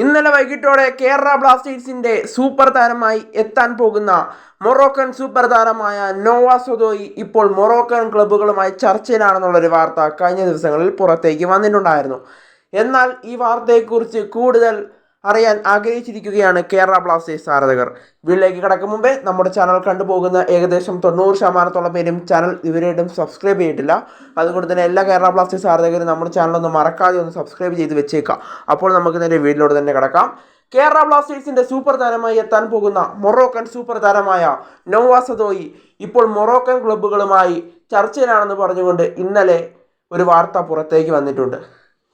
ഇന്നലെ വൈകിട്ടോടെ കേരള ബ്ലാസ്റ്റേഴ്സിന്റെ സൂപ്പർ താരമായി എത്താൻ പോകുന്ന മൊറോക്കൻ സൂപ്പർ താരമായ നോവ സദോയി ഇപ്പോൾ മൊറോക്കൻ ക്ലബ്ബുകളുമായി ചർച്ചയിലാണെന്നുള്ളൊരു വാർത്ത കഴിഞ്ഞ ദിവസങ്ങളിൽ പുറത്തേക്ക് വന്നിട്ടുണ്ടായിരുന്നു. എന്നാൽ ഈ വാർത്തയെക്കുറിച്ച് കൂടുതൽ അറിയാൻ ആഗ്രഹിച്ചിരിക്കുകയാണ് കേരള ബ്ലാസ്റ്റേഴ്സ് ആരാധകർ. വീട്ടിലേക്ക് കടക്കും മുമ്പേ നമ്മുടെ ചാനൽ കണ്ടുപോകുന്ന ഏകദേശം 90% പേരും ചാനൽ ഇവരായിട്ടും സബ്സ്ക്രൈബ് ചെയ്തിട്ടില്ല. അതുകൊണ്ട് തന്നെ എല്ലാ കേരള ബ്ലാസ്റ്റേഴ്സ് ആരാധകരും നമ്മുടെ ചാനലൊന്ന് മറക്കാതെ ഒന്ന് സബ്സ്ക്രൈബ് ചെയ്ത് വെച്ചേക്കാം. അപ്പോൾ നമുക്ക് നേരെ വീട്ടിലോട്ട് തന്നെ കടക്കാം. കേരള ബ്ലാസ്റ്റേഴ്സിന്റെ സൂപ്പർ താരമായി എത്താൻ പോകുന്ന മൊറോക്കൻ സൂപ്പർ താരമായ നോവ സദോയി ഇപ്പോൾ മൊറോക്കൻ ക്ലബ്ബുകളുമായി ചർച്ചയിലാണെന്ന് പറഞ്ഞുകൊണ്ട് ഇന്നലെ ഒരു വാർത്ത പുറത്തേക്ക് വന്നിട്ടുണ്ട്.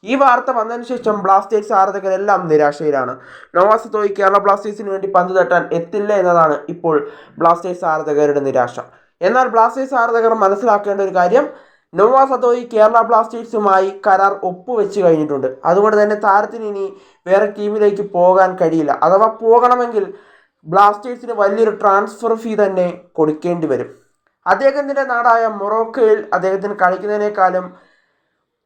ഈ വാർത്ത വന്നതിന് ശേഷം ബ്ലാസ്റ്റേഴ്സ് ആരാധകരെല്ലാം നിരാശയിലാണ്. നോവ സദോയി കേരള ബ്ലാസ്റ്റേഴ്സിന് വേണ്ടി പന്ത് തട്ടാൻ എത്തില്ല എന്നതാണ് ഇപ്പോൾ ബ്ലാസ്റ്റേഴ്സ് ആരാധകരുടെ നിരാശ. എന്നാൽ ബ്ലാസ്റ്റേഴ്സ് ആരാധകർ മനസ്സിലാക്കേണ്ട ഒരു കാര്യം, നോവ സദോയി കേരള ബ്ലാസ്റ്റേഴ്സുമായി കരാർ ഒപ്പുവെച്ച് കഴിഞ്ഞിട്ടുണ്ട്. അതുകൊണ്ട് തന്നെ താരത്തിന് ഇനി വേറെ ടീമിലേക്ക് പോകാൻ കഴിയില്ല. അഥവാ പോകണമെങ്കിൽ ബ്ലാസ്റ്റേഴ്സിന് വലിയൊരു ട്രാൻസ്ഫർ ഫീ തന്നെ കൊടുക്കേണ്ടി വരും. അദ്ദേഹത്തിൻ്റെ നാടായ മൊറോക്കോയിൽ അദ്ദേഹത്തിന് കളിക്കുന്നതിനേക്കാളും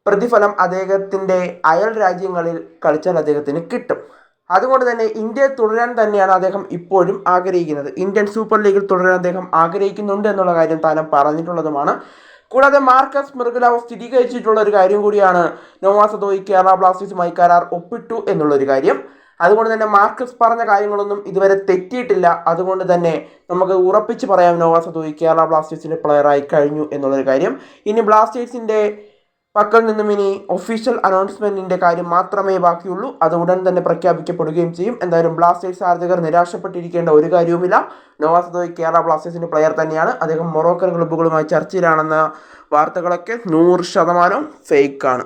പ്രതിഫലം അദ്ദേഹത്തിൻ്റെ അയൽ രാജ്യങ്ങളിൽ കളിച്ചാൽ അദ്ദേഹത്തിന് കിട്ടും. അതുകൊണ്ട് തന്നെ ഇന്ത്യയിൽ തുടരാൻ തന്നെയാണ് അദ്ദേഹം ഇപ്പോഴും ആഗ്രഹിക്കുന്നത്. ഇന്ത്യൻ സൂപ്പർ ലീഗിൽ തുടരാൻ അദ്ദേഹം ആഗ്രഹിക്കുന്നുണ്ട് എന്നുള്ള കാര്യം താരം പറഞ്ഞിട്ടുള്ളതുമാണ്. കൂടാതെ മാർക്കസ് മെർഗലാവ് സ്ഥിരീകരിച്ചിട്ടുള്ള ഒരു കാര്യം കൂടിയാണ് നോവ സദോയി കേരള ബ്ലാസ്റ്റേഴ്സുമായി കരാർ ഒപ്പിട്ടു എന്നുള്ളൊരു കാര്യം. അതുകൊണ്ട് തന്നെ മാർക്കസ് പറഞ്ഞ കാര്യങ്ങളൊന്നും ഇതുവരെ തെറ്റിയിട്ടില്ല. അതുകൊണ്ട് തന്നെ നമുക്ക് ഉറപ്പിച്ച് പറയാം നോവ സദോയി കേരള ബ്ലാസ്റ്റേഴ്സിൻ്റെ പ്ലെയറായി കഴിഞ്ഞു എന്നുള്ളൊരു കാര്യം. ഇനി ബ്ലാസ്റ്റേഴ്സിൻ്റെ പക്കൽ നിന്നും ഇനി ഒഫീഷ്യൽ അനൗൺസ്മെൻറ്റിൻ്റെ കാര്യം മാത്രമേ ബാക്കിയുള്ളൂ. അത് ഉടൻ തന്നെ പ്രഖ്യാപിക്കപ്പെടുകയും ചെയ്യും. എന്തായാലും ബ്ലാസ്റ്റേഴ്സ് ആരാധകർ നിരാശപ്പെട്ടിരിക്കേണ്ട ഒരു കാര്യവുമില്ല. നോവ സദോയി കേരള ബ്ലാസ്റ്റേഴ്സിൻ്റെ പ്ലെയർ തന്നെയാണ്. അദ്ദേഹം മൊറോക്കൻ ക്ലബ്ബുകളുമായി ചർച്ചയിലാണെന്ന വാർത്തകളൊക്കെ 100% ഫേക്കാണ്.